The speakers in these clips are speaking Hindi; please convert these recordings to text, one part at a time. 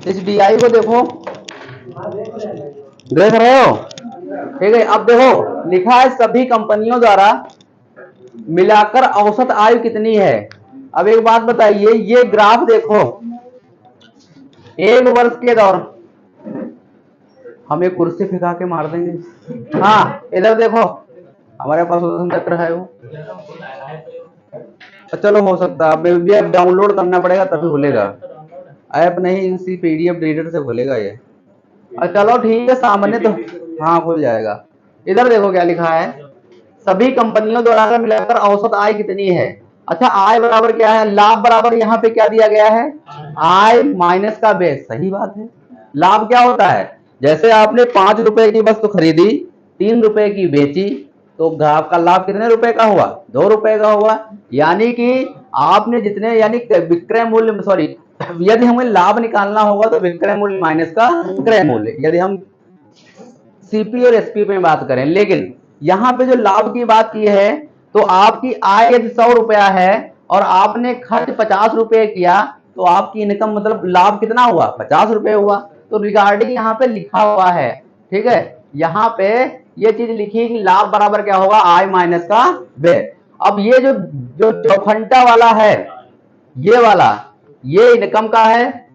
इस DI को देखो, देख रहे हो? ठीक है, अब देखो लिखा है सभी कंपनियों द्वारा मिलाकर औसत आयु कितनी है। अब एक बात बताइए, ये ग्राफ देखो, एक वर्ष के दौरान, हम एक कुर्सी फेंका के मार देंगे। हाँ इधर देखो, हमारे पास वजन चक्र है वो, तो चलो हो सकता है अब डाउनलोड करना पड़ेगा तभी खुलेगा, ऐप नहीं, इसी PDF रीडर से खुलेगा ये। चलो ठीक है, सामान्य तो हाँ खुल जाएगा। इधर देखो क्या लिखा है, सभी कंपनियों द्वारा मिलाकर औसत आय कितनी है। अच्छा, आय बराबर क्या है, लाभ बराबर यहाँ पे क्या दिया गया है, आय माइनस का बेस। सही बात है। लाभ क्या होता है, जैसे आपने 5 रुपए की वस्तु खरीदी, 3 रुपए की बेची, तो आपका लाभ कितने रुपए का हुआ, 2 रुपए का हुआ। यानी कि आपने जितने, यानी विक्रय मूल्य, सॉरी, यदि हमें लाभ निकालना होगा तो विक्रय मूल्य माइनस का क्रय मूल्य, यदि हम CP और SP में बात करें। लेकिन यहाँ पे जो लाभ की बात की है, तो आपकी आय यदि 100 रुपया है और आपने खर्च 50 रुपए किया, तो आपकी इनकम मतलब लाभ कितना हुआ, 50 रुपए हुआ। तो रिगार्डिंग यहाँ पे लिखा हुआ है, ठीक है, यहाँ पे ये चीज लिखी कि लाभ बराबर क्या होगा, आय माइनस का व्यय। अब ये जो जो चौखंटा वाला है, ये वाला, ये इनकम का है,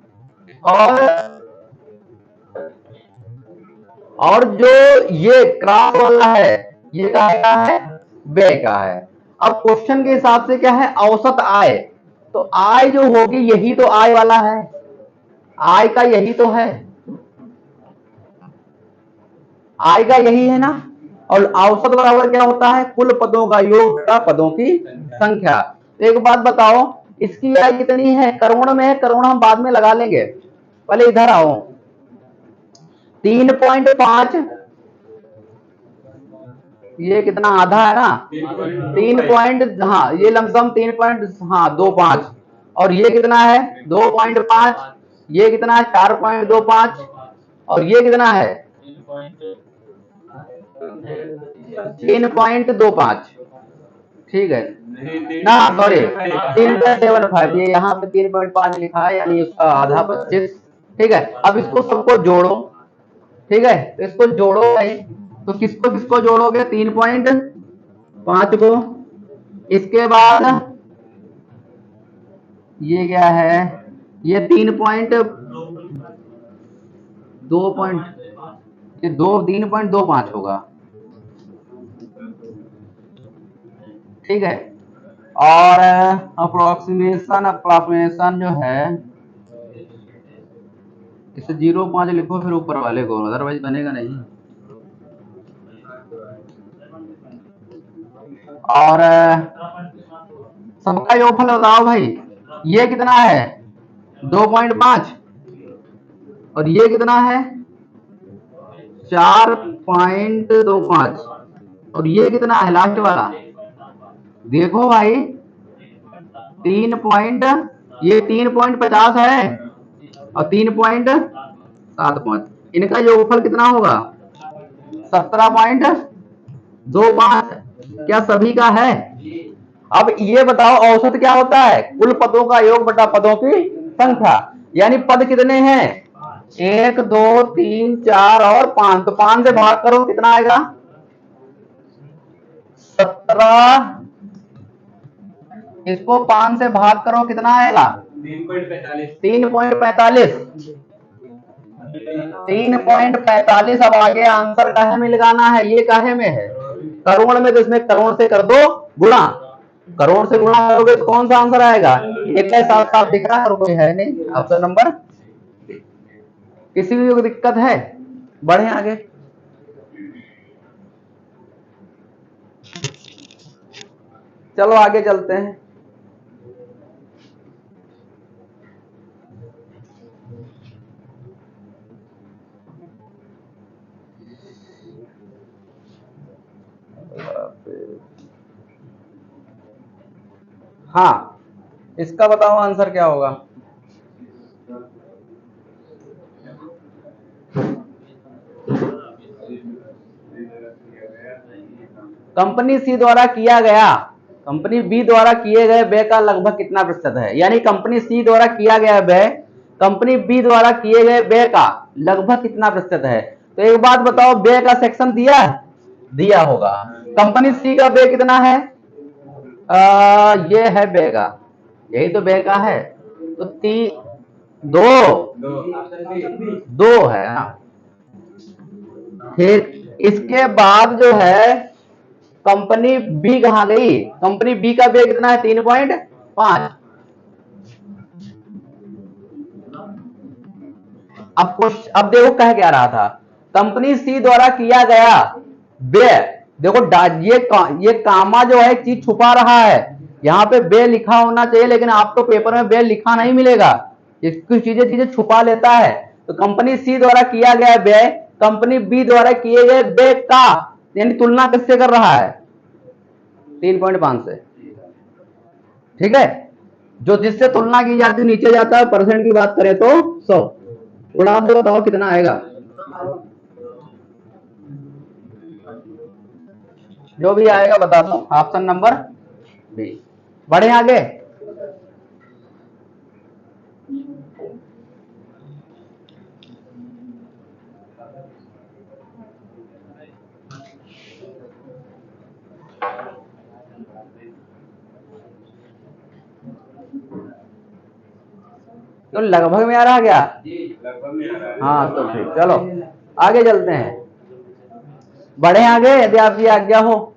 और जो ये क्रॉस वाला है, ये क्या है, व्यय का है। अब क्वेश्चन के हिसाब से क्या है, औसत आय, तो आय जो होगी यही तो आय वाला है, आय का यही तो है, आय का यही है ना। और औसत बराबर क्या होता है, कुल पदों का योग का पदों की संख्या। एक बात बताओ, इसकी आय कितनी है, करोड़ में है, करोड़ हम बाद में लगा लेंगे, पहले इधर आओ। 3.5, ये कितना, आधा है ना, 3 हाँ, ये लमसम 3.25, और ये कितना है 2.5, ये कितना है 4.25, और ये कितना है 3.25, ठीक है ना, सॉरी 3.75, ये यहाँ पे 3.5 लिखा है, यानी उसका आधा 25, ठीक है। अब इसको सबको जोड़ो, ठीक है, तो इसको जोड़ो भाई, तो किसको किसको जोड़ोगे, 3.5 को, इसके बाद ये क्या है, ये 3.25 होगा, ठीक है। और अप्रोक्सीमेशन जो है, इसे 0.5 लिखो फिर ऊपर वाले को, अदरवाइज बनेगा नहीं। और सबका योगफल बताओ भाई, ये कितना है 2.5, और ये कितना है 4.25, और ये कितना है लास्ट वाला, देखो भाई ये 3.50 है, और 3.75, इनका योगफल कितना होगा 17.25, क्या सभी का है। अब ये बताओ औसत क्या होता है, कुल पदों का योग बटा पदों की संख्या, यानी पद कितने हैं 1 2 3 4 और 5, तो 5 से भाग करो कितना आएगा 17, इसको 5 से भाग करो कितना आएगा 3.45, 3.45। अब आगे आंसर काहे में लगाना है, ये काहे में है, करोड़ में, तो इसमें करोड़ से कर दो गुणा, करोड़ से गुणा करोगे तो कौन सा आंसर आएगा, एक साथ साथ दिख रहा है, और कोई है नहीं ऑप्शन नंबर। किसी भी को दिक्कत है, बढ़े आगे। चलो आगे चलते हैं। हाँ, इसका बताओ आंसर क्या होगा, कंपनी सी द्वारा किया गया, कंपनी बी द्वारा किए गए व्यय का लगभग कितना प्रतिशत है, यानी कंपनी सी द्वारा किया गया व्यय कंपनी बी द्वारा किए गए व्यय का लगभग कितना प्रतिशत है। तो एक बात बताओ, व्यय का सेक्शन दिया होगा। कंपनी सी का व्यय कितना है, ये है व्यय का, यही तो व्यय का है। तो दो है ना। फिर इसके बाद जो है कंपनी बी कहां गई, कंपनी बी का व्यय कितना है 3.5। अब देखो कह क्या रहा था, कंपनी सी द्वारा किया गया व्यय, देखो ये कामा जो है चीज छुपा रहा है, यहाँ पे व्यय लिखा होना चाहिए, लेकिन आपको पेपर में व्यय लिखा नहीं मिलेगा, कुछ चीजें छुपा लेता है। तो कंपनी सी द्वारा किया गया व्यय कंपनी बी द्वारा किए गए व्यय का, यानी तुलना किससे कर रहा है 3.5 से। ठीक है, जो जिससे तुलना की जाती है नीचे जाता है। परसेंट की बात करें तो 100। उड़ा दो, बताओ कितना आएगा, जो भी आएगा बता दो। Option number B. बढ़े आगे। तो लगभग में आ रहा क्या, लगभग में आ रहा है। हाँ तो फिर चलो आगे चलते हैं, बढ़े आगे यदि आपकी आज्ञा हो।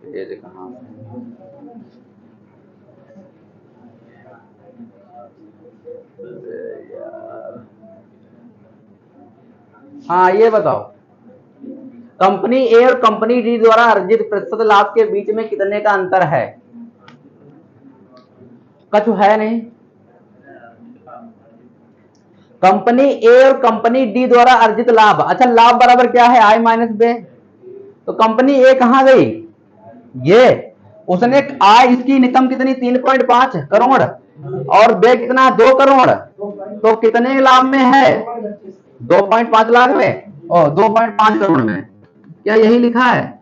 पेज कहाँ, यार हाँ ये बताओ, कंपनी ए और कंपनी डी द्वारा अर्जित प्रतिशत लाभ के बीच में कितने का अंतर है। कछु है नहीं। कंपनी ए और कंपनी डी द्वारा अर्जित लाभ, अच्छा लाभ बराबर क्या है आई माइनस बे। तो कंपनी ए कहां गई, ये उसने आय इसकी इनकम कितनी 3.5 करोड़ और बे कितना 2 करोड़, तो कितने लाभ में है 2.5 लाख में और 2.5 करोड़ में। क्या यही लिखा है,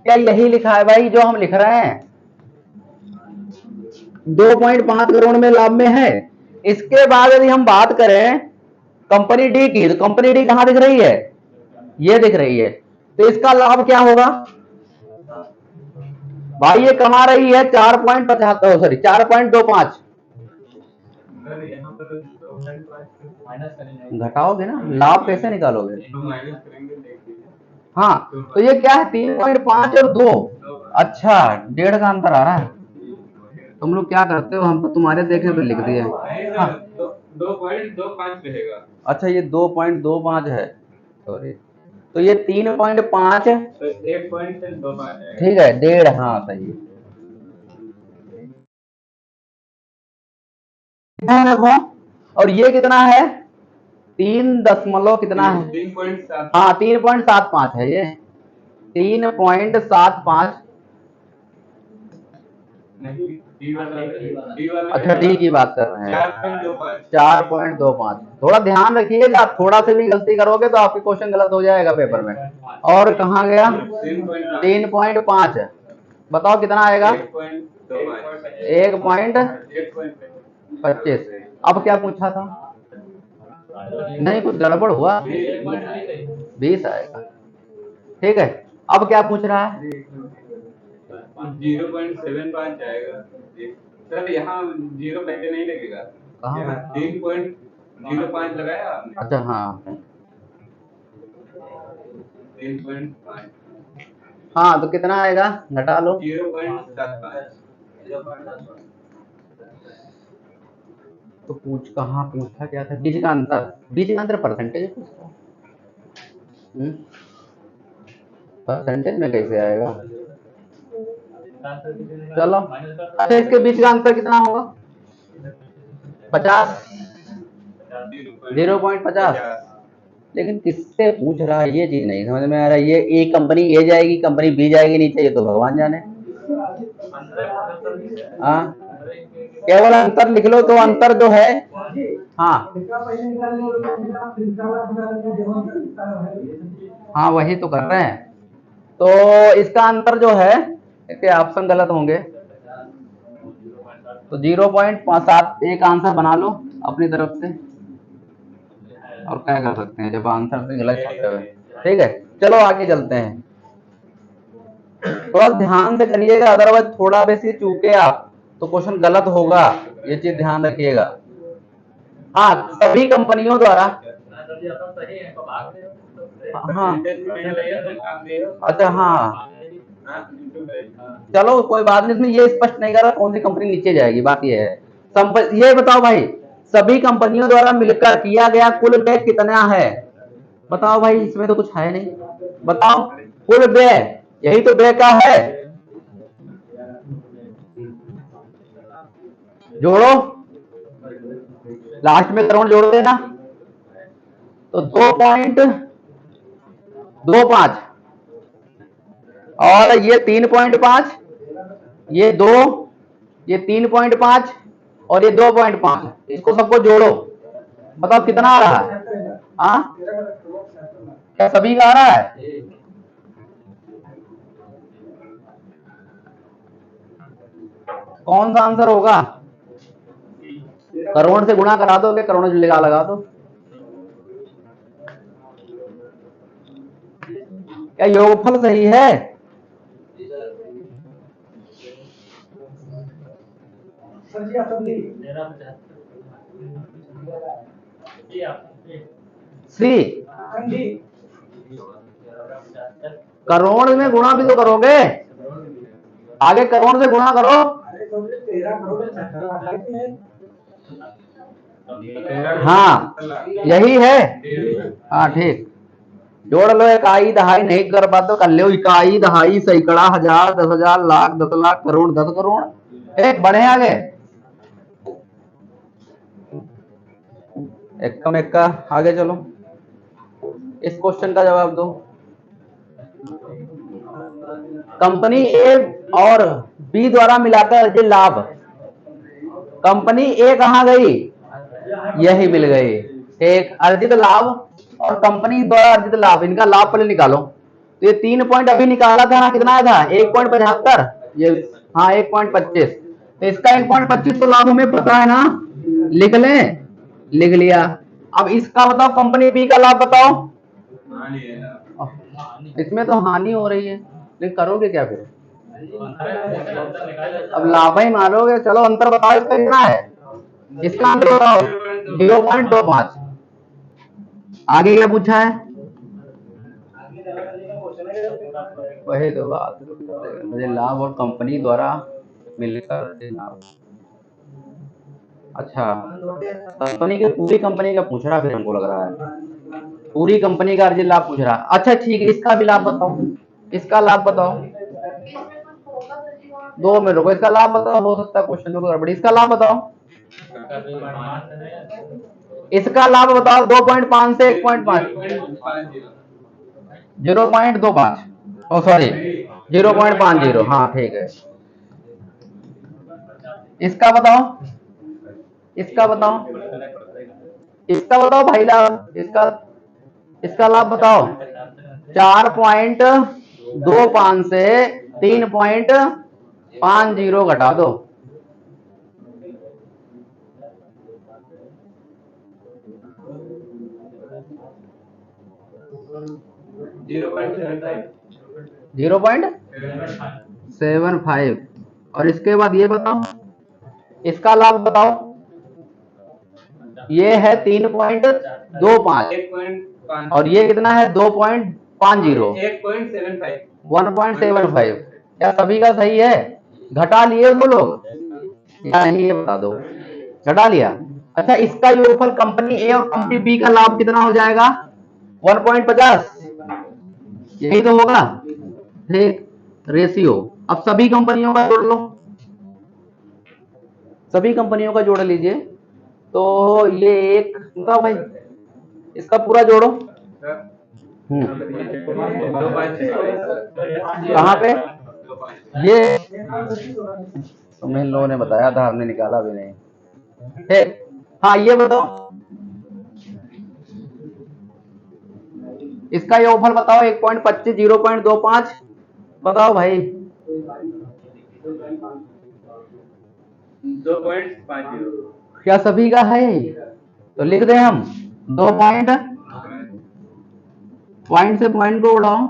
क्या यही लिखा है भाई जो हम लिख रहे हैं, 2.5 करोड़ में लाभ में है। इसके बाद यदि हम बात करें कंपनी डी की, तो कंपनी डी कहां दिख रही है, ये दिख रही है। तो इसका लाभ क्या होगा भाई, ये कमा रही है 4.75 सॉरी 4.25, घटाओगे ना लाभ कैसे निकालोगे। हाँ तो ये क्या है 3.5 और 2, अच्छा 1.5 का अंतर आ रहा है। तुम लोग क्या करते हो, हम तो तुम्हारे देखने पे लिख दिए। हाँ 2.25 रहेगा, अच्छा ये 2.25 है, सॉरी तो ये 3.5 ठीक है 1.5, हाँ सही है देखो। और ये कितना है 3 दशमलव कितना है 3.7, हाँ 3.75 है ये 3.75। अच्छा डी की बात कर रहे हैं 4.25। थोड़ा ध्यान रखिएगा, आप थोड़ा से भी गलती करोगे तो आपके क्वेश्चन गलत हो जाएगा पेपर में। और कहाँ गया 3.5, बताओ कितना आएगा 1.25। अब क्या पूछा था, नहीं कुछ गड़बड़ हुआ, 20 आएगा। ठीक है अब क्या पूछ रहा है 0.75 आएगा सर, यहाँ 0 पहले नहीं लगेगा, 3.05 लगाया आपने। अच्छा हाँ 3.5, हाँ तो कितना आएगा घटा लो 0.75। तो कहाँ पूछा क्या था, बीच का अंतर परसेंटेज पूछता, परसेंटेज में कैसे आएगा। चलो अच्छा इसके बीच का अंतर कितना होगा 50, 0.50। लेकिन किससे पूछ रहा है ये चीज नहीं समझ में आ रहा है। ये एक कंपनी ए जाएगी कंपनी बी जाएगी नीचे, ये तो भगवान जाने। हाँ केवल अंतर लिख लो, तो अंतर जो है हाँ हाँ वही तो कर रहे हैं। तो इसका आंसर जो है, इसके ऑप्शन गलत होंगे, तो 0.7 एक आंसर बना लो अपनी तरफ से, और क्या कर सकते हैं जब आंसर से गलत होते हुए। ठीक है, चलो आगे चलते हैं। थोड़ा ध्यान से करिएगा, अदरवाइज थोड़ा बेसी चूके आप तो क्वेश्चन गलत होगा, ये चीज ध्यान रखिएगा। हाँ, सभी कंपनियों द्वारा, हाँ अच्छा हाँ चलो कोई बात नहीं, इसमें ये स्पष्ट नहीं कर रहा कौन सी कंपनी नीचे जाएगी, बात ये है। ये बताओ भाई, सभी कंपनियों द्वारा मिलकर किया गया कुल व्यय कितना है? बताओ भाई, इसमें तो कुछ है नहीं, बताओ कुल व्यय, यही तो व्यय का है, जोड़ो, लास्ट में करोड़ जोड़ देना, तो 2.25 और ये 3.5, ये 2, ये 3.5 और ये 2.5, इसको सबको जोड़ो, बताओ कितना आ रहा है? हाँ क्या सभी का आ रहा है? कौन सा आंसर होगा? करोड़ से गुणा करा दो, क्या करोड़ लगा दो, क्या योगफल सही है? सी करोड़ में गुणा भी तो करोगे, आगे करोड़ से गुणा करो। हाँ यही है, हाँ ठीक, जोड़ लो, इकाई दहाई नहीं कर पाते तो कर लो, इकाई दहाई सैकड़ा हजार 10,000 लाख 10 लाख करोड़ 10 करोड़। एक बढ़े आगे, एक्का एक्का आगे चलो, इस क्वेश्चन का जवाब दो। कंपनी ए और बी द्वारा मिलाकर अर्जित लाभ, कंपनी ए कहाँ गई? यही मिल गई, एक अर्जित लाभ और कंपनी द्वारा अर्जित लाभ, इनका लाभ पहले निकालो। तो ये 3 पॉइंट अभी निकाला था ना, कितना था? 1.75, ये हाँ 1.25, तो इसका 1.25 तो लाभ हमें पता है ना, लिख लें, लिख लिया। अब इसका बताओ, कंपनी बी का लाभ बताओ। इसमें तो हानि हो रही है, लेकिन करोगे क्या फिर? अब लाभ ही मारोगे, चलो अंतर बताओ इसका कितना है, इसका अंतर बताओ 0.25। आगे क्या पूछा है? वही तो बात, मुझे लाभ और कंपनी द्वारा मिलकर लाभ, अच्छा कंपनी के, पूरी कंपनी का पूछ रहा, फिर हमको लग रहा है पूरी कंपनी का अर्जित लाभ पूछ रहा। अच्छा ठीक है, इसका भी लाभ बताओ, इसका लाभ बताओ, 2 मिनट रुको, इसका लाभ बताओ, हो सकता है क्वेश्चन जरूर गड़बड़ी, इसका लाभ बताओ, इसका लाभ बताओ 2.5 से 1.5, 0.25, ओ सॉरी 0.50, हाँ ठीक है। इसका बताओ, इसका बताओ, इसका बताओ भाई लाभ, इसका लाभ बताओ, 4.25 से 3.50 घटा दो, जीरो पॉइंट 75, और इसके बाद ये बताओ, इसका लाभ बताओ, ये है 3.25 और ये कितना है 2.50, 1.75, क्या सभी का सही है? घटा लिए वो लोग या नहीं, ये बता दो, घटा लिया। अच्छा इसका योगफल कंपनी ए और कंपनी बी का लाभ कितना हो जाएगा? 1.50, यही तो होगा, ठीक रेशियो। अब सभी कंपनियों का जोड़ लो, सभी कंपनियों का जोड़ लीजिए, तो ये एक बताओ भाई, इसका पूरा जोड़ो, कहाँ पे? ये तुम्हें लोगों ने बताया था, हमने निकाला भी नहीं, ठीक हाँ ये बताओ, इसका योगफल बताओ 1.25 0.25 बताओ भाई। 2.50 क्या सभी का है? तो लिख दें हम 2 पॉइंट से पॉइंट को उड़ाओ,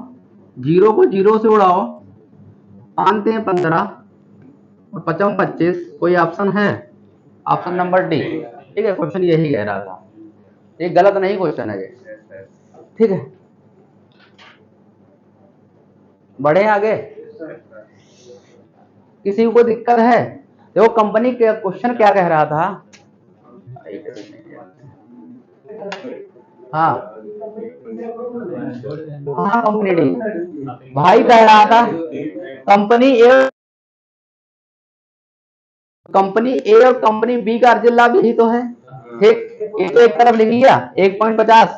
जीरो को जीरो से उड़ाओ, 5 हैं 15 और 55 25। कोई ऑप्शन है? Option number D. ठीक है, क्वेश्चन यही कह रहा था, ये गलत नहीं क्वेश्चन है ये। ठीक है, बढ़े आगे। किसी को दिक्कत है? देखो कंपनी के क्वेश्चन क्या कह रहा था। हाँ हाँ, कंपनी डी भाई कह रहा था कंपनी ए, कंपनी ए और कंपनी बी का अर्जित लाभ यही तो है। ठीक, ये तो एक तरफ लिख लिया 1.50।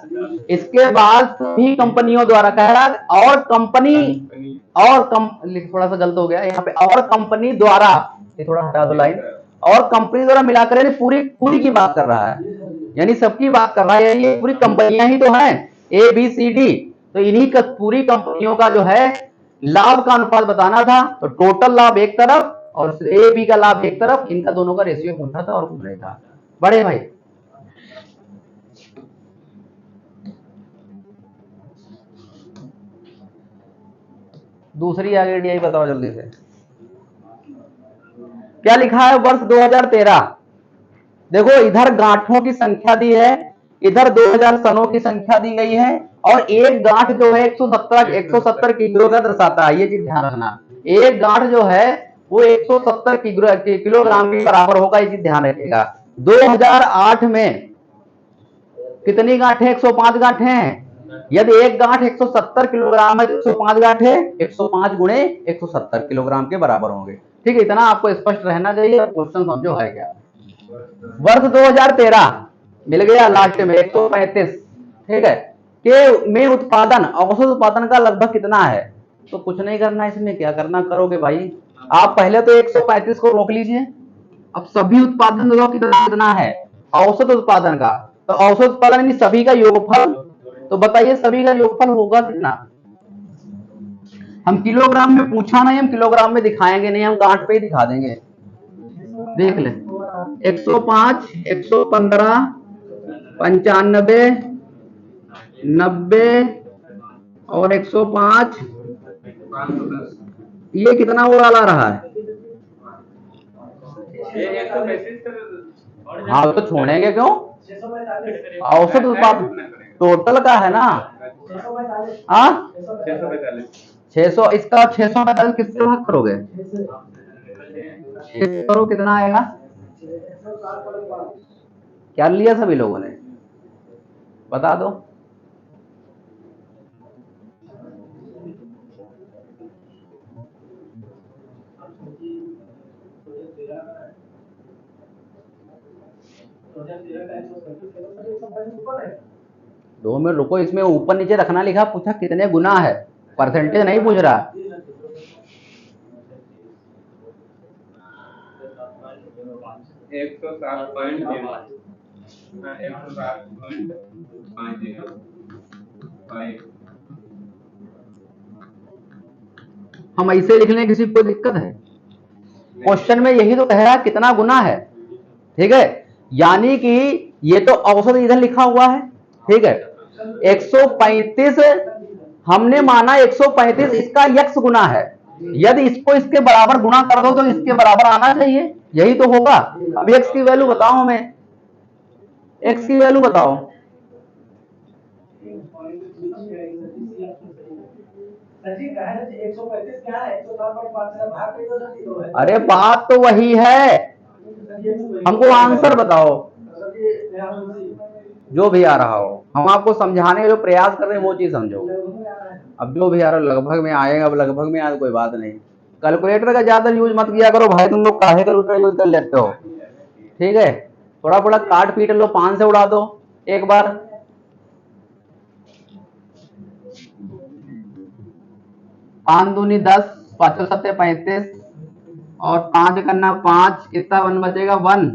इसके बाद सभी कंपनियों द्वारा कह रहा और कंपनी और थोड़ा सा गलत हो गया यहाँ पे, और कंपनी द्वारा, ये थोड़ा हटा दो लाइन, और कंपनी द्वारा मिलाकर यानी पूरी पूरी की बात कर रहा है, यानी सबकी बात कर रहा है, ये पूरी कंपनियां ही तो हैं ए बी सी डी। तो इन्हीं का पूरी कंपनियों का जो है लाभ का अनुपात बताना था, तो टोटल लाभ एक तरफ और ए बी का लाभ एक तरफ, इनका दोनों का रेशियो पूछा था और कुछ नहीं था। बड़े भाई दूसरी आगे डी बताओ जल्दी से, क्या लिखा है वर्ष 2013। देखो इधर गांठों की संख्या दी है, इधर 2000 सनों की संख्या दी गई है, और एक गांठ जो है 170 किलो का दर्शाता है, ये चीज ध्यान रखना। एक गांठ जो है वो 170 किलोग्राम के बराबर होगा, ये चीज ध्यान रखिएगा। 2008 में कितनी गांठें? 105 गांठें हैं। यदि एक गांठ 170 किलोग्राम है तो 105 गांठें 105 गुणे 170 किलोग्राम के बराबर होंगे। ठीक है, इतना आपको स्पष्ट रहना चाहिए। क्वेश्चन समझो है क्या। वर्ष 2013 मिल गया लास्ट में 135। ठीक है, के में उत्पादन, औसत उत्पादन का लगभग कितना है? तो कुछ नहीं करना, इसमें क्या करना करोगे भाई, आप पहले तो 135 को रोक लीजिए। अब सभी उत्पादन कितना है औसत उत्पादन का, तो औसत उत्पादन यानी सभी का योगफल। तो बताइए सभी का योगफल होगा कितना? हम किलोग्राम में पूछा नहीं, हम किलोग्राम में दिखाएंगे नहीं, हम गांठ पे ही दिखा देंगे। देख ले 105 115 95 90 और 105, ये कितना उड़ा ला रहा है? हाँ तो छोड़ेंगे क्यों, औसत उत्पादन टोटल का है ना। हाँ 600, इसका 645 किससे भाग करोगे? करो कितना आएगा? क्या लिया सभी लोगों ने बता दो। दो मिनट रुको, इसमें ऊपर नीचे रखना लिखा, पूछा कितने गुना है, परसेंटेज नहीं पूछ रहा। हम ऐसे लिख लें, किसी को दिक्कत है? क्वेश्चन में यही तो कह रहा है कितना गुना है। ठीक है, यानी कि ये तो औसत इधर लिखा हुआ है। ठीक है, 135 हमने माना 135 इसका यक्स गुना है, यदि इसको इसके बराबर गुना कर दो तो इसके बराबर आना चाहिए, यही तो होगा। अब एक्स की वैल्यू बताओ हमें, एक्स की वैल्यू बताओ। अरे बात तो वही है, हमको आंसर बताओ जो भी आ रहा हो। हम आपको समझाने का जो प्रयास कर रहे हैं वो चीज समझो। अब जो भी आ रहा लगभग में आएगा, अब लगभग में आए कोई बात नहीं। कैलकुलेटर का ज्यादा यूज मत किया करो भाई, तुम लोग काहे कैलकुलेटर यूज कर लेते हो। ठीक है, थोड़ा थोड़ा काट पीट लो, 5 से उड़ा दो एक बार। 5 दूनी 10, 5 7 35 और 5 करना 5, कितना वन बचेगा 1।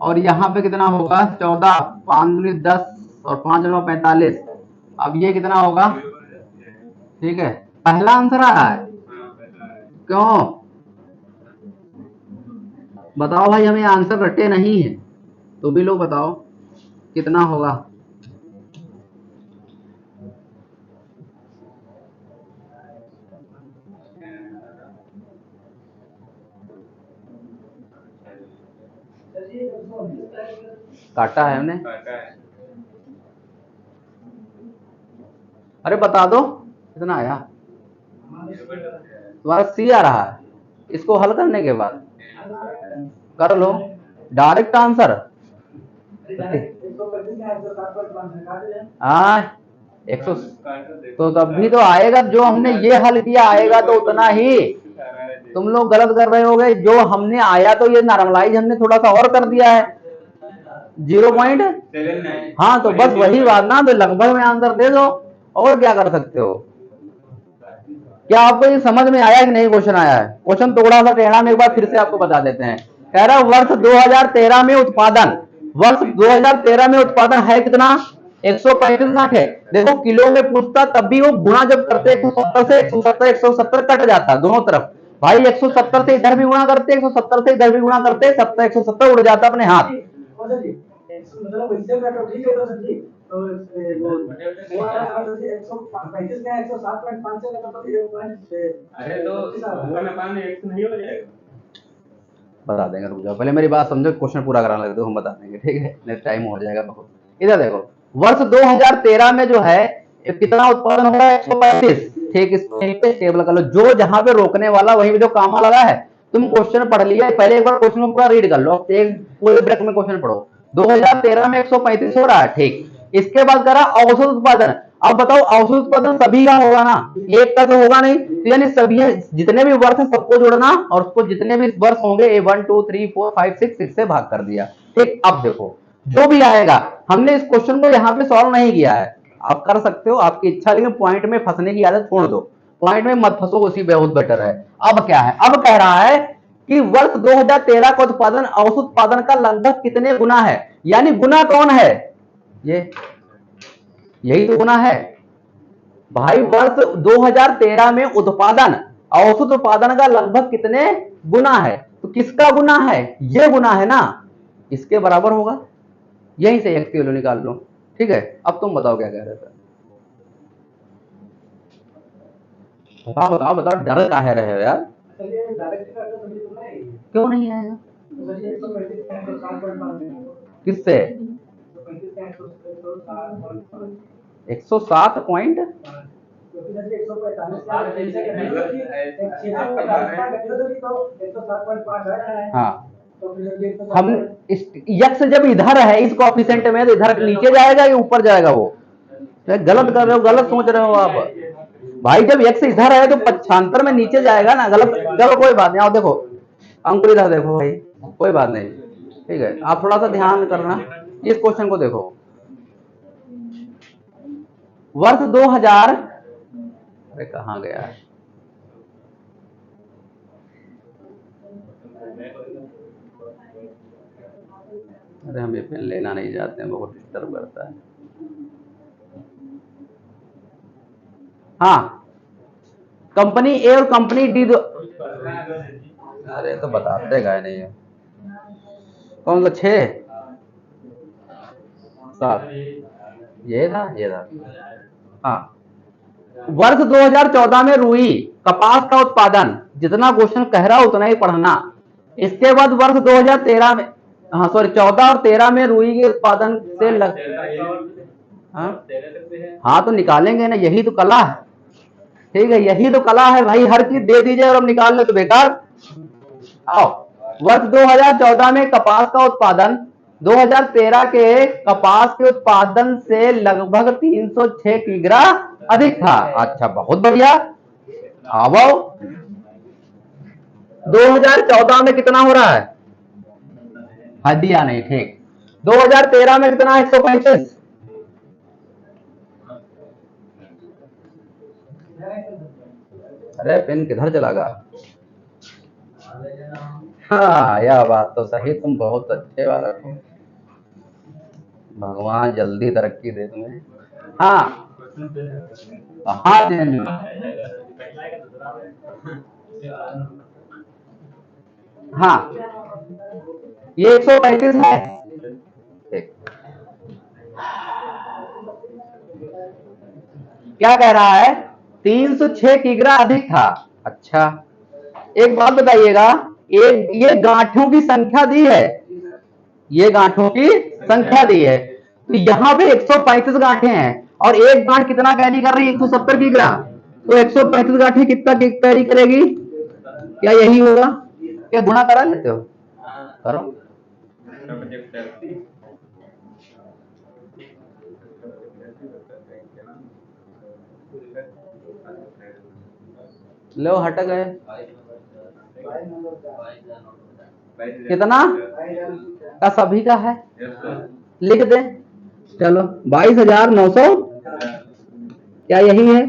और यहाँ पे कितना होगा 14, 5 दूनी 10 और 5 9 45। अब ये कितना होगा? ठीक है, पहला आंसर आ रहा है। क्यों बताओ भाई, हमें आंसर रटे नहीं है तो भी लोग बताओ कितना होगा। काटा है हमने। अरे बता दो कितना आया। तुम्हारा सी आ रहा है, इसको हल करने के बाद कर लो डायरेक्ट आंसर। हाँ 100 तो तब भी तो आएगा, जो हमने ये हल किया आएगा तो उतना ही। तुम लोग गलत कर रहे होगे, जो हमने आया तो ये नॉर्मलाइज हमने थोड़ा सा और कर दिया है 0.। हाँ तो बस वही बात ना, तो लगभग में आंसर दे दो, और क्या कर सकते हो। क्या आपको ये समझ में आया कि नहीं? क्वेश्चन आया है, क्वेश्चन थोड़ा सा टेढ़ा में एक बार फिर से आपको बता देते हैं। कह रहा वर्ष 2013 में उत्पादन, वर्ष 2013 में उत्पादन है कितना? 135 लाख है। देखो किलो में पूछता तब भी वो गुणा जब करते 170 से 170 कट जाता दोनों तरफ। भाई 170 से इधर भी गुणा करते, 170 से इधर भी गुणा करते, 70 170 उड़ जाता अपने हाथ। मतलब इससे बेटर ठीक है तो सर तो वो 135 का 107.5 से लगा तो ये अरे तो 1 नहीं हो जाएगा। बता देंगे, रुक जाओ पहले मेरी बात समझो, क्वेश्चन पूरा कराने लगे तो हम बता देंगे, ठीक है नेक्स्ट टाइम हो जाएगा बहुत। इधर देखो वर्ष 2013 में जो है कितना उत्पादन हो रहा है? 135। ठीक, इस पे टेबल कर लो, जो जहां पे रोकने वाला वहीं पे जो काम लगा है। तुम क्वेश्चन पढ़ लिया पहले, एक बार क्वेश्चन को पूरा रीड कर लो, एक पूरे ब्रेक में क्वेश्चन पढ़ो। 2013 में 135 हो रहा है, ठीक। इसके बाद करा औसत उत्पादन। अब बताओ औसत उत्पादन सभी का होगा ना, एक का तो होगा नहीं, तो यानी सभी जितने भी वर्ष है सबको जोड़ना, और उसको जितने भी वर्ष होंगे 1 2 3 4 5 6 से भाग कर दिया। ठीक, अब देखो जो भी आएगा, हमने इस क्वेश्चन को यहाँ पे सॉल्व नहीं किया है, आप कर सकते हो आपकी इच्छा, लेकिन पॉइंट में फंसने की आदत छोड़ दो, पॉइंट में मत फंसो, उसी बहुत बेटर है। अब क्या है, अब कह रहा है कि वर्ष 2013 का उत्पादन औसत उत्पादन का लगभग कितने गुना है, यानी गुना कौन है? ये यही तो गुना है भाई। वर्ष 2013 में उत्पादन औसत उत्पादन का लगभग कितने गुना है, तो किसका गुना है? ये गुना है ना, इसके बराबर होगा। यहीं से एक्स की वैल्यू निकाल लो, ठीक है। अब तुम बताओ क्या कह रहे थे। बताओ बताओ बताओ, डर काहे रहे हो यार? क्यों नहीं आएगा? किससे? 107 हाँ, हम इस यक्स जब इधर है इस कोएफिशिएंट में, तो इधर नीचे जाएगा या ऊपर जाएगा? वो गलत कर रहे हो, गलत सोच रहे हो आप भाई। जब यक्स इधर है तो पक्षांतर में नीचे जाएगा ना, गलत। चलो कोई बात नहीं, आओ देखो अंकुर इधर देखो भाई, कोई बात नहीं, ठीक है। आप थोड़ा सा ध्यान करना, इस क्वेश्चन को देखो। वर्ष 2000, अरे कहाँ गया है? अरे हम ये पेन लेना नहीं चाहते हैं, बहुत डिस्टर्ब करता है। हाँ, कंपनी ए और कंपनी डी दो, अरे तो बताते गए नहीं है। कौन सा 6 7? ये था, ये था। हाँ, वर्ष 2014 में रुई कपास का उत्पादन, जितना क्वेश्चन कह रहा उतना ही पढ़ना। इसके बाद वर्ष 2013 में, हाँ सॉरी 14 और 13 में रुई के उत्पादन से हाँ तो निकालेंगे ना, यही तो कला है, ठीक है, यही तो कला है भाई। हर चीज दे दीजिए और हम निकाल ले तो बेकार। आओ, वर्ष 2014 में कपास का उत्पादन 2013 के कपास के उत्पादन से लगभग 306 किग्रा अधिक था। अच्छा बहुत बढ़िया। आओ 2014 में कितना हो रहा है? हदिया नहीं, ठीक। 2013 में कितना? 135। अरे पेन किधर चला गया? हाँ, यह बात तो सही, तुम बहुत अच्छे वाला हो। भगवान जल्दी तरक्की दे तुम्हें। हाँ हाँ जी। हाँ, ये 135 है। एक, क्या कह रहा है? 306 किग्रा अधिक था। अच्छा, एक बात बताइएगा, ये गांठों की संख्या दी है, ये गांठों की संख्या दी है, तो यहाँ पे 135 गांठें हैं और एक गांठ कितना कैरी कर रही है? 170 किग्रा। तो 135 गांठें कितना कैरी करेगी? क्या यही होगा? क्या गुणा करा लेते हो? करो। लो, हट गए। कितना का सभी का है? लिख दे। चलो, 22,900, क्या यही है?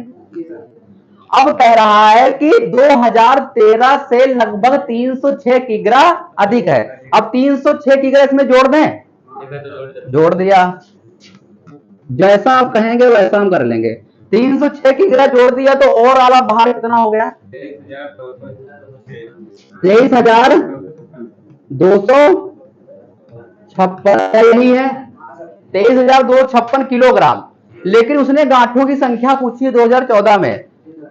अब कह रहा है कि 2013 से लगभग 306 किग्रा अधिक है। अब 306 किग्रा इसमें जोड़ दें? जोड़ दिया। जैसा आप कहेंगे वैसा हम कर लेंगे। 306 किग्रा जोड़ दिया तो और आला भार कितना हो गया? 23,256 यही है, 23,256 किलोग्राम। लेकिन उसने गांठों की संख्या पूछी है 2014 में।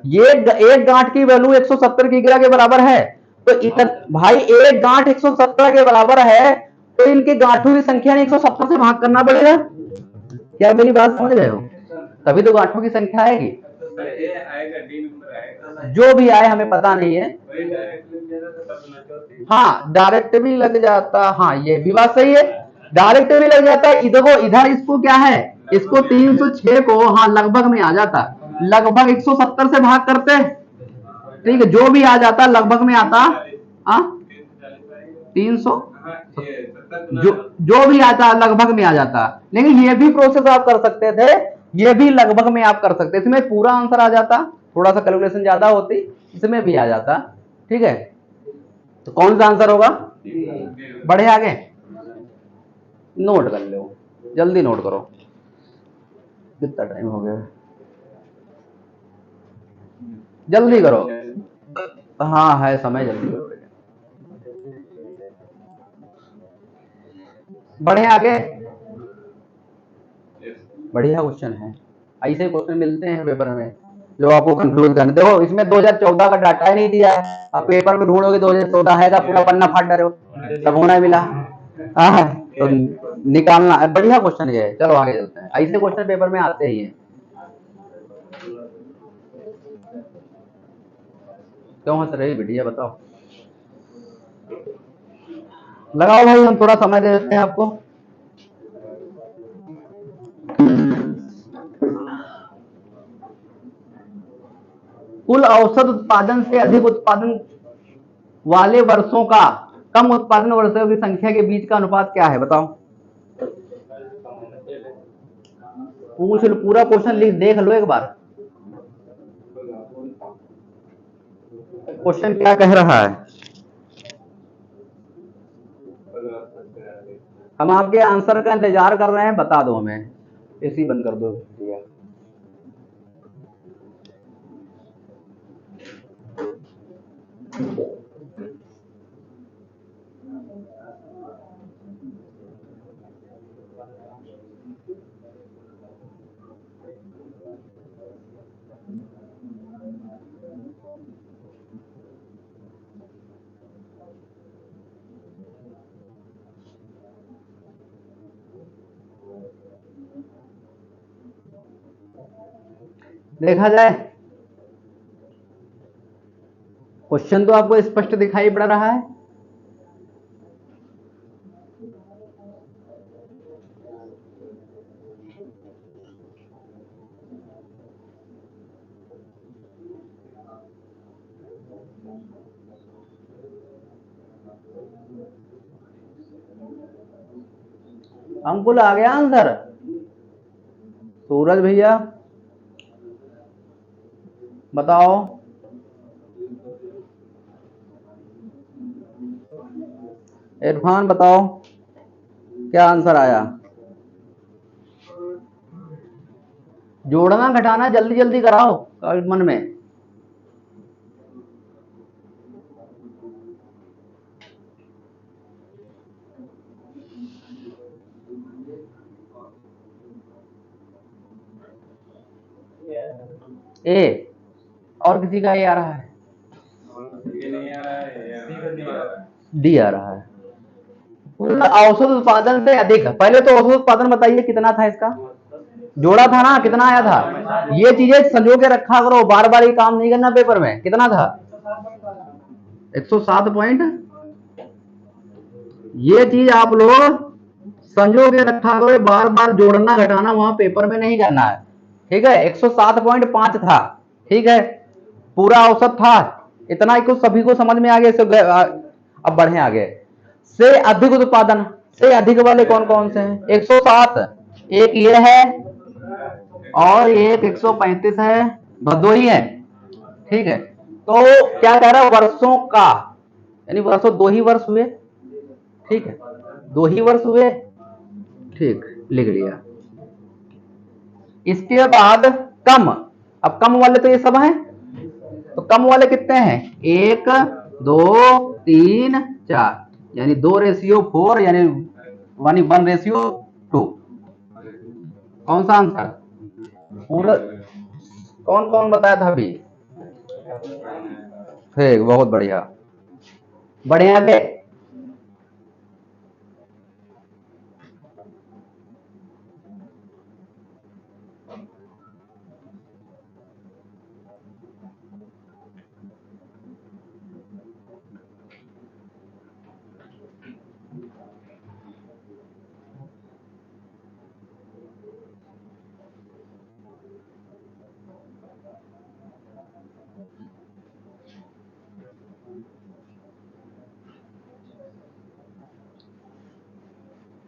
ये एक गांठ की वैल्यू 170 किग्रा के बराबर है। तो भाई, एक गांठ 170 के बराबर है, तो इनकी गांठों की संख्या ने 170 से भाग करना पड़ेगा। क्या मेरी बात समझ रहे हो? तभी तो गांठों की संख्या आएगी। जो भी आए हमें पता नहीं है। हाँ, डायरेक्ट भी लग जाता, हाँ ये भी बात सही है, डायरेक्ट भी लग जाता है। इधर इधर इसको क्या है, इसको 306 को हाँ लगभग में आ जाता, लगभग 170 से भाग करते, ठीक है, जो भी आ जाता लगभग में आता। हाँ, 300, जो भी आता लगभग में आ जाता। लेकिन ये भी प्रोसेस आप कर सकते थे, ये भी लगभग में आप कर सकते, इसमें पूरा आंसर आ जाता, थोड़ा सा कैलकुलेशन ज्यादा होती, इसमें भी आ जाता। ठीक है, तो कौन सा आंसर होगा? बढ़े आगे, नोट कर लो, जल्दी नोट करो। कितना टाइम हो गया? जल्दी करो। हाँ है समय, जल्दी करो। बढ़े आगे। बढ़िया क्वेश्चन है, ऐसे क्वेश्चन मिलते हैं पेपर में जो आपको कंफ्यूज करने। देखो, इसमें 2014 का डाटा ही नहीं दिया है, आप पेपर में ढूंढोगे 2014 है, पूरा पन्ना फाड़ डरे हो, तब होना मिला। हाँ, तो निकालना बढ़िया क्वेश्चन ये है। चलो आगे चलते हैं, ऐसे क्वेश्चन पेपर में आते ही हैं। क्यों हंस रही बिटिया, बताओ। लगाओ भाई, हम थोड़ा समय दे देते हैं आपको। कुल औसत उत्पादन से अधिक उत्पादन वाले वर्षों का कम उत्पादन वर्षों की संख्या के बीच का अनुपात क्या है? बताओ। पूछ लो, पूरा क्वेश्चन लिख देख लो एक बार, क्वेश्चन क्या कह रहा है। हम आपके आंसर का इंतजार कर रहे हैं, बता दो हमें। एसी बंद कर दो। देखा जाए, क्वेश्चन तो आपको स्पष्ट दिखाई पड़ रहा है। अंकुल आ गया आंसर? सूरज भैया बताओ। इरफान बताओ क्या आंसर आया। जोड़ना घटाना जल्दी जल्दी कराओ मन में। ए और किसी का ए आ रहा है? डी आ रहा है। औसत उत्पादन से अधिक। पहले तो औसत उत्पादन बताइए कितना था इसका, जोड़ा था ना, कितना आया था। ये चीजें संजो के रखा करो, बार बार ये काम नहीं करना पेपर में। कितना था? 107 पॉइंट। ये चीज आप लोग संजो के रखा करो, बार बार जोड़ना घटाना वहां पेपर में नहीं करना है। ठीक है, 107.5 था। ठीक है, पूरा औसत था इतना ही। कुछ सभी को समझ में आ गया। अब बढ़े आगे। से अधिक उत्पादन, से अधिक वाले कौन कौन से हैं? 107, एक ये है और एक 135 है, बस दो ही है। ठीक है, तो क्या कह रहा है? वर्षों का, यानी वर्षों, 2 ही वर्ष हुए। ठीक है, 2 ही वर्ष हुए। ठीक, लिख लिया। इसके बाद कम। अब कम वाले तो ये सब हैं, तो कम वाले कितने हैं? 1 2 3 4, यानी 2:4, यानी 1:2। कौन सा आंसर? पूरा कौन कौन बताया था अभी? ठीक, बहुत बढ़िया। बढ़िया आगे।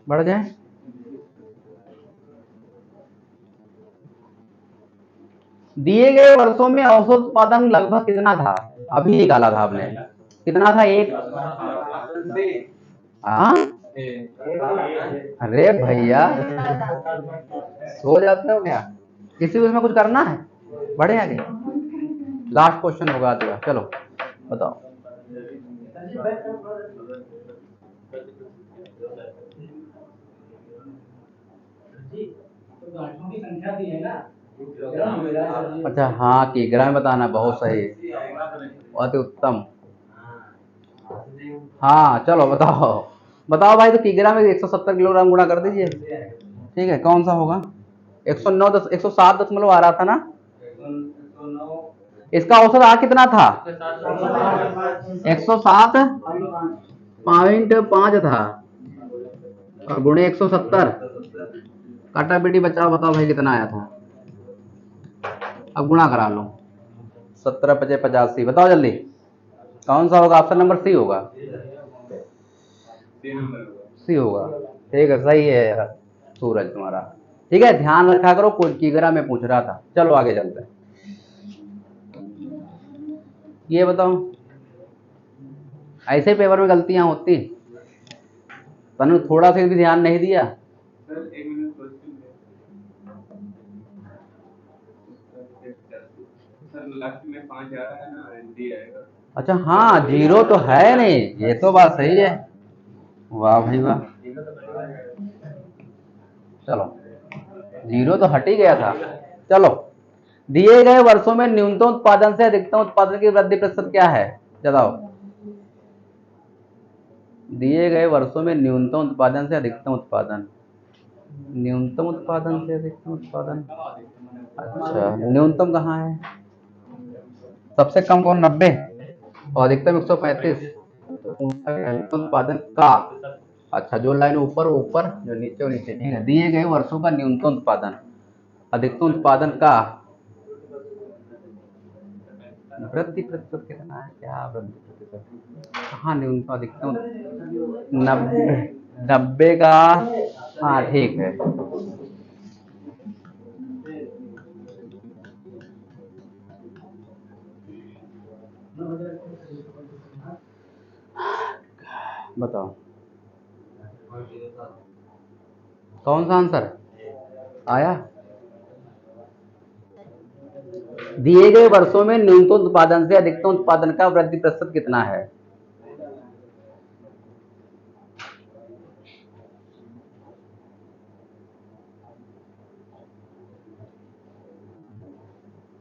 बढ़ जाए। दिए गए वर्षों में औसत उत्पादन लगभग कितना था? अभी निकाला था आपने, कितना था? एक। हाँ, अरे भैया सो जाते हो क्या? किसी उसमें कुछ करना है? बढ़े आगे। लास्ट क्वेश्चन होगा तेरा, चलो बताओ। अच्छा हाँ, किग्रा में बताना, बहुत सही, बहुत ही उत्तम। हाँ चलो बताओ। बताओ भाई, तो किग्रा में 170 किलोग्राम गुणा कर दीजिए। ठीक है, कौन सा होगा? 109 107 आ रहा था ना। इसका औसत आ कितना था? 107.5 था, और गुणे 170, काटा बेटी बचाओ। बताओ भाई कितना आया था? अब गुणा करा लो। 17×5 = 85। बताओ जल्दी, कौन सा होगा? ऑप्शन नंबर सी होगा। सी होगा। ठीक है, सही है यार सूरज तुम्हारा। ठीक है, ध्यान रखा करो, कोई किग्रा में पूछ रहा था। चलो आगे चलते हैं। ये बताओ, ऐसे पेपर में गलतियां होती, तनु थोड़ा सा भी ध्यान नहीं दिया। अच्छा हाँ, जीरो तो है नहीं, ये तो बात सही है। वाह भाई वाह, चलो जीरो तो हट ही गया था। चलो, दिए गए वर्षों में न्यूनतम उत्पादन से अधिकतम उत्पादन की वृद्धि प्रतिशत क्या है? बताओ। दिए गए वर्षों में न्यूनतम उत्पादन से अधिकतम उत्पादन, न्यूनतम उत्पादन से अधिकतम उत्पादन। अच्छा, न्यूनतम कहाँ है? सबसे कम कौन? 90, और अधिकतम 135। न्यूनतम उत्पादन का, अच्छा जो लाइन ऊपर ऊपर, जो नीचे नीचे। ठीक है, दिए गए वर्षों का न्यूनतम उत्पादन, अधिकतम उत्पादन का वृद्धि प्रतिशत कितना है? क्या वृद्धि प्रतिशत? हाँ, न्यूनतम अधिकतम 90 का। हाँ ठीक है। बताओ। कौन सा आंसर आया? दिए गए वर्षों में न्यूनतम उत्पादन से अधिकतम उत्पादन का वृद्धि प्रतिशत कितना है?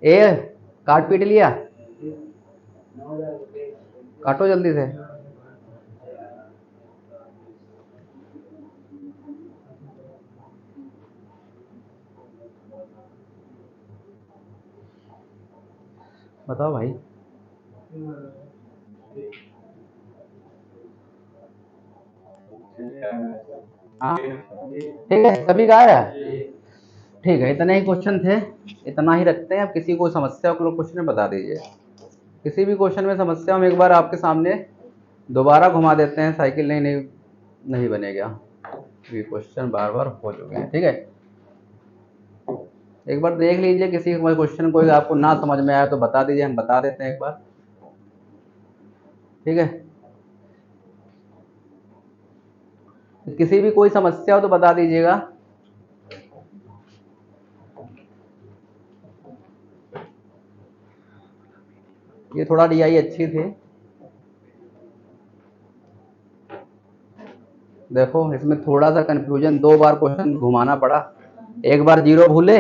ए काट पीट लिया, काटो जल्दी से। बताओ भाई। हाँ ठीक है, सभी का है। ठीक है, इतने ही क्वेश्चन थे, इतना ही रखते हैं। अब किसी को समस्या को क्वेश्चन में बता दीजिए। किसी भी क्वेश्चन में समस्या हम एक बार आपके सामने दोबारा घुमा देते हैं, साइकिल नहीं बनेगा। ये क्वेश्चन बार बार हो चुके हैं। ठीक है, एक बार देख लीजिए, किसी क्वेश्चन कोई आपको ना समझ में आया तो बता दीजिए, हम बता देते हैं एक बार। ठीक है, किसी भी कोई समस्या हो तो बता दीजिएगा। ये थोड़ा डीआई अच्छी थी। देखो इसमें थोड़ा सा कंफ्यूजन, 2 बार क्वेश्चन घुमाना पड़ा। एक बार जीरो भूले,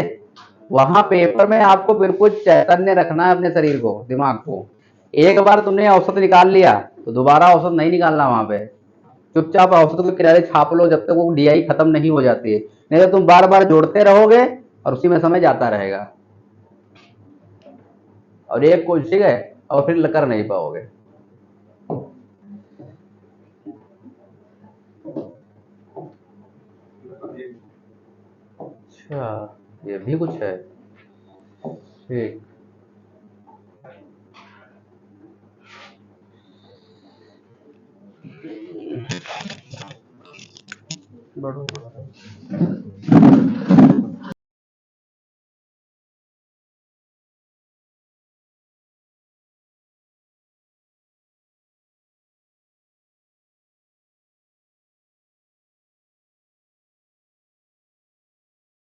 वहां पेपर में आपको बिल्कुल चैतन्य रखना है अपने शरीर को, दिमाग को। एक बार तुमने औसत निकाल लिया तो दोबारा औसत नहीं निकालना वहां पे। चुपचाप औसत के किनारे छाप लो जब तक वो डीआई खत्म नहीं हो जाती है, नहीं तो तुम बार बार जोड़ते रहोगे और उसी में समय जाता रहेगा और एक कुछ, ठीक है, और फिर कर नहीं पाओगे। अच्छा, ये भी कुछ है। ठीक, बढ़ो।